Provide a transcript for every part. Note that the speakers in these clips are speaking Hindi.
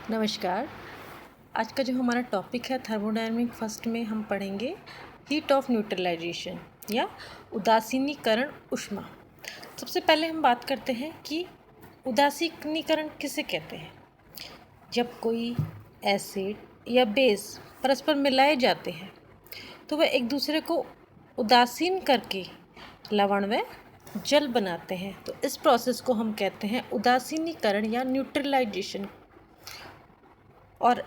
नमस्कार। आज का जो हमारा टॉपिक है थर्मोडायनामिक फर्स्ट में हम पढ़ेंगे हीट ऑफ न्यूट्रलाइजेशन या उदासीनीकरण ऊष्मा। सबसे पहले हम बात करते हैं कि उदासीनीकरण किसे कहते हैं। जब कोई एसिड या बेस परस्पर मिलाए जाते हैं तो वह एक दूसरे को उदासीन करके लवण व जल बनाते हैं, तो इस प्रोसेस को हम कहते हैं उदासीनीकरण या न्यूट्रलाइजेशन। और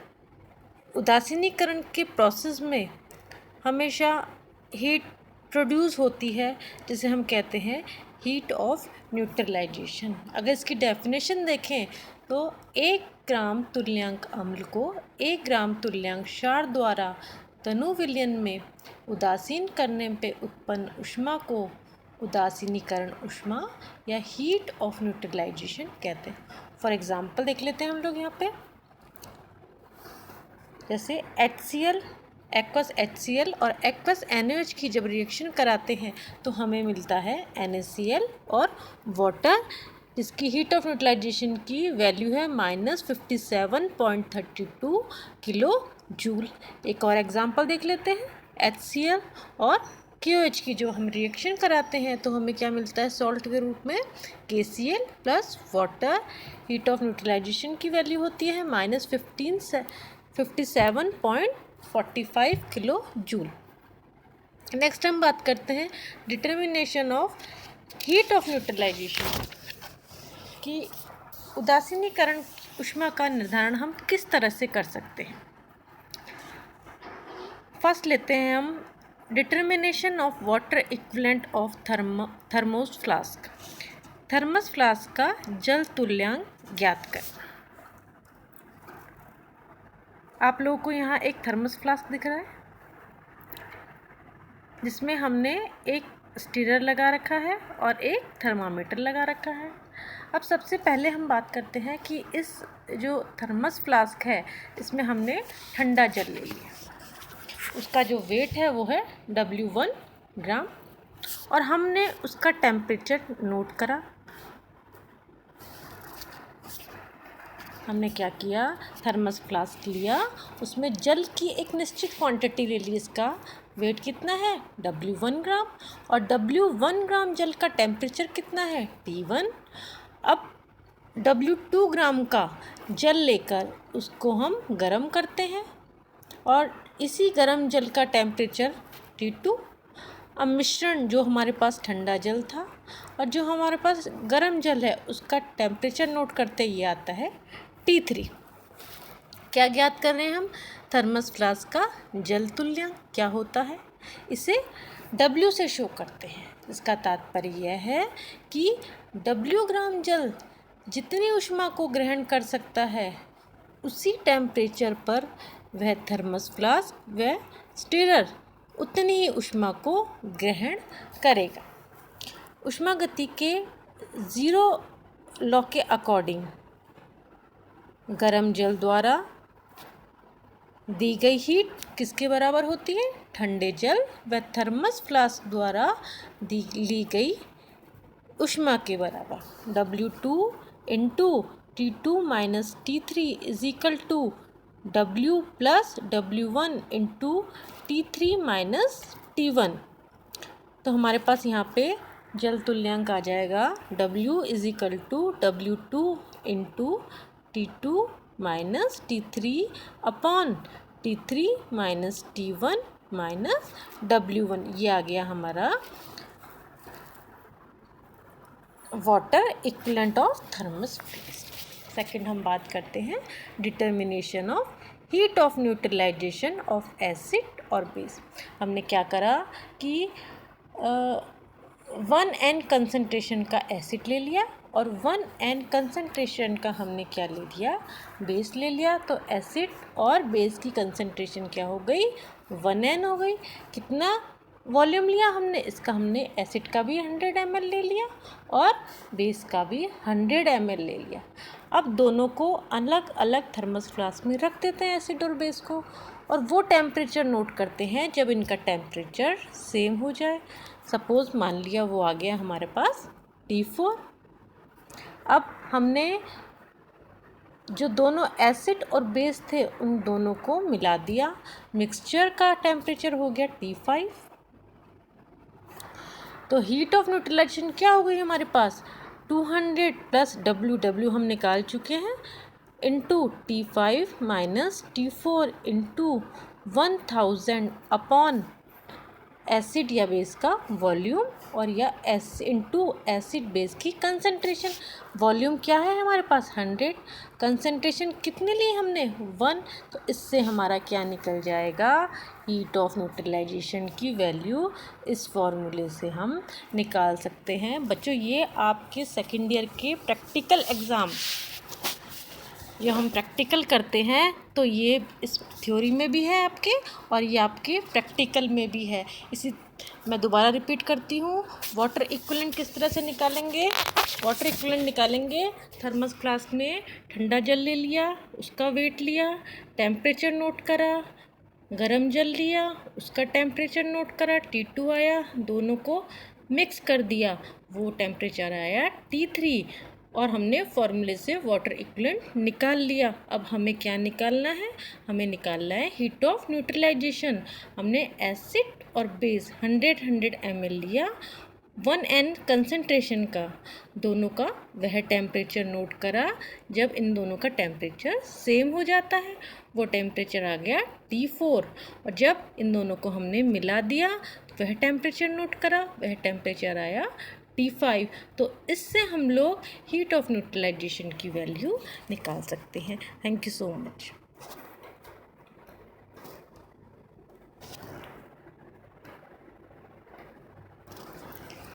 उदासीनीकरण के प्रोसेस में हमेशा हीट प्रोड्यूस होती है, जिसे हम कहते हैं हीट ऑफ न्यूट्रलाइजेशन। अगर इसकी डेफिनेशन देखें तो 1 ग्राम तुल्यांक अम्ल को 1 ग्राम तुल्यांक क्षार द्वारा तनु विलयन में उदासीन करने पे उत्पन्न ऊष्मा को उदासीनीकरण ऊष्मा या हीट ऑफ न्यूट्रलाइजेशन कहते हैं। फॉर एग्जाम्पल देख लेते हैं हम लोग यहाँ पे, जैसे HCl एक्वस HCl और एक्वस NaOH की जब रिएक्शन कराते हैं तो हमें मिलता है NaCl और वाटर, जिसकी हीट ऑफ न्यूट्रलाइजेशन की वैल्यू है -57.32 किलो जूल। एक और एग्जांपल देख लेते हैं, HCl और KOH की जो हम रिएक्शन कराते हैं तो हमें क्या मिलता है सॉल्ट के रूप में KCl plus water. Heat of neutralization की वैल्यू होती है -57.45 किलो जूल। नेक्स्ट हम बात करते हैं determination of heat of neutralization कि उदासीनीकरण ऊष्मा का निर्धारण हम किस तरह से कर सकते हैं। फर्स्ट लेते हैं हम determination of water equivalent of thermos flask. Thermos flask का जल तुल्यांक ज्ञात कर। आप लोगों को यहाँ एक थर्मस फ्लास्क दिख रहा है जिसमें हमने एक स्टीरर लगा रखा है और एक थर्मामीटर लगा रखा है। अब सबसे पहले हम बात करते हैं कि इस जो थर्मस फ्लास्क है इसमें हमने ठंडा जल ले लिया। उसका जो वेट है वो है W1 ग्राम और हमने उसका टेम्परेचर नोट करा। हमने क्या किया, थर्मस फ्लास्क लिया, उसमें जल की एक निश्चित क्वांटिटी ले ली। इसका वेट कितना है W1 ग्राम और W1 ग्राम जल का टेम्परेचर कितना है T1। अब W2 ग्राम का जल लेकर उसको हम गर्म करते हैं और इसी गर्म जल का टेम्परेचर T2। अब मिश्रण जो हमारे पास ठंडा जल था और जो हमारे पास गर्म जल है उसका टेम्परेचर नोट करते ये आता है T3। क्या ज्ञात कर रहे हैं हम, थर्मस फ्लास्क का जल तुल्यांक क्या होता है, इसे W से शो करते हैं। इसका तात्पर्य यह है कि W ग्राम जल जितनी ऊष्मा को ग्रहण कर सकता है उसी टेम्परेचर पर वह थर्मस फ्लास्क व स्टीरर उतनी ही ऊष्मा को ग्रहण करेगा। ऊष्मागति के 0 लॉ के अकॉर्डिंग गर्म जल द्वारा दी गई हीट किसके बराबर होती है, ठंडे जल व थर्मस फ्लास्क द्वारा ली गई ऊष्मा के बराबर। W2 into T2 minus T3 is equal to W plus W1 into T3 minus T1। तो हमारे पास यहाँ पे जल तुल्यांक आ जाएगा W is equal to W2 into T2 minus T3 upon T3 minus T1 minus W1। ये आ गया हमारा water equivalent of thermos flask. Second हम बात करते हैं determination of heat of neutralization of acid और बेस। हमने क्या करा कि 1N कंसंट्रेशन का एसिड ले लिया और 1N कंसंट्रेशन का हमने क्या ले लिया, बेस ले लिया। तो एसिड और बेस की कंसंट्रेशन क्या हो गई, 1N हो गई। कितना वॉल्यूम लिया हमने, इसका हमने एसिड का भी 100 ml ले लिया और बेस का भी 100 ml ले लिया। अब दोनों को अलग अलग थर्मस फ्लास्क में रख देते हैं, एसिड और बेस को, और वो टेम्परेचर नोट करते हैं जब इनका टेम्परेचर सेम हो जाए। सपोज़ मान लिया वो आ गया हमारे पास T4। अब हमने जो दोनों एसिड और बेस थे उन दोनों को मिला दिया। मिक्सचर का टेम्परेचर हो गया T5। तो हीट ऑफ न्यूट्रलाइजेशन क्या हो गई हमारे पास, 200 प्लस W हम निकाल चुके हैं, into T5 minus T4 into 1000 upon acid या बेस का वॉल्यूम और या इंटू एसिड बेस की कंसंट्रेशन। वॉल्यूम क्या है हमारे पास 100, कंसंट्रेशन कितने लिए हमने 1। तो इससे हमारा क्या निकल जाएगा, हीट ऑफ न्यूट्रलाइजेशन की वैल्यू इस फॉर्मूले से हम निकाल सकते हैं। बच्चों ये आपके सेकेंड ईयर के प्रैक्टिकल एग्ज़ाम जो हम प्रैक्टिकल करते हैं तो ये इस थ्योरी में भी है आपके और ये आपके प्रैक्टिकल में भी है। इसी मैं दोबारा रिपीट करती हूँ, वाटर इक्विवेलेंट किस तरह से निकालेंगे। वाटर इक्विवेलेंट निकालेंगे, थर्मस फ्लास्क में ठंडा जल ले लिया, उसका वेट लिया, टेम्परेचर नोट करा, गरम जल लिया, उसका टेम्परेचर नोट करा, T2 आया, दोनों को मिक्स कर दिया, वो टेम्परेचर आया T3 और हमने फॉर्मूले से वाटर इक्विवेलेंट निकाल लिया। अब हमें क्या निकालना है, हमें निकालना है हीट ऑफ न्यूट्रलाइजेशन। हमने एसिड और बेस 100 ml लिया, 1N कंसंट्रेशन का, दोनों का वह टेम्परेचर नोट करा। जब इन दोनों का टेम्परेचर सेम हो जाता है वो टेम्परेचर आ गया T4 और जब इन दोनों को हमने मिला दिया तो वह टेम्परेचर नोट करा, वह टेम्परेचर आया T5। तो इससे हम लोग हीट ऑफ न्यूट्रलाइजेशन की वैल्यू निकाल सकते हैं। Thank you so much.